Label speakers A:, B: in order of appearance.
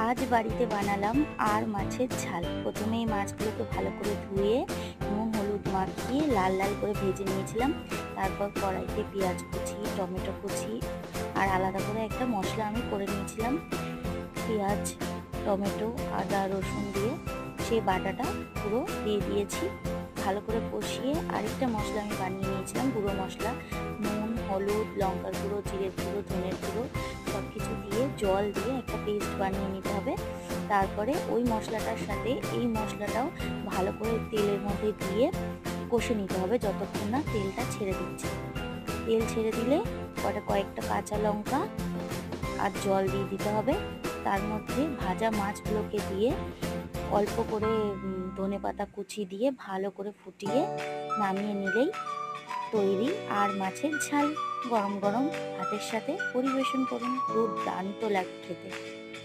A: আজ বাড়িতে বানালাম আর মাছের ঝাল। প্রথমেই মাছগুলোকে ভালো করে ধুয়ে নুন হলুদ মাখিয়ে লাল লাল করে ভেজে নিয়েছিলাম। তারপর কড়াইতে পেঁয়াজ কুচি, টমেটো কুচি আর আলাদা করে একটা মশলা আমি করে নিয়েছিলাম। পেঁয়াজ, টমেটো, আদা রসুন দিয়ে সেই বাটাটা পুরো দিয়ে দিয়েছি। ভালো করে কষিয়ে আরেকটা মশলা আমি বানিয়ে নিয়েছিলাম, গুঁড়ো মশলা। নুন, হলুদ, লঙ্কার গুঁড়ো, জিরের গুঁড়ো, ধনের গুঁড়ো সব কিছু দিয়ে জল দিয়ে একটা পেস্ট বানিয়ে নিতে হবে। তারপরে ওই মশলাটার সাথে এই মশলাটাও ভালো করে তেলের মধ্যে দিয়ে কষে নিতে হবে যতক্ষণ না তেলটা ছেড়ে দিচ্ছে। তেল ছেড়ে দিলে কয়েকটা কাঁচা লঙ্কা আর জল দিয়ে দিতে হবে। তার মধ্যে ভাজা মাছগুলোকে দিয়ে অল্প করে ধনেপাতা কুচি দিয়ে ভালো করে ফুটিয়ে নামিয়ে নিলেই তৈরি আর মাছের ঝাল। গরম গরম ভাতের সাথে পরিবেশন করুন, দুর্দান্ত লাগে খেতে।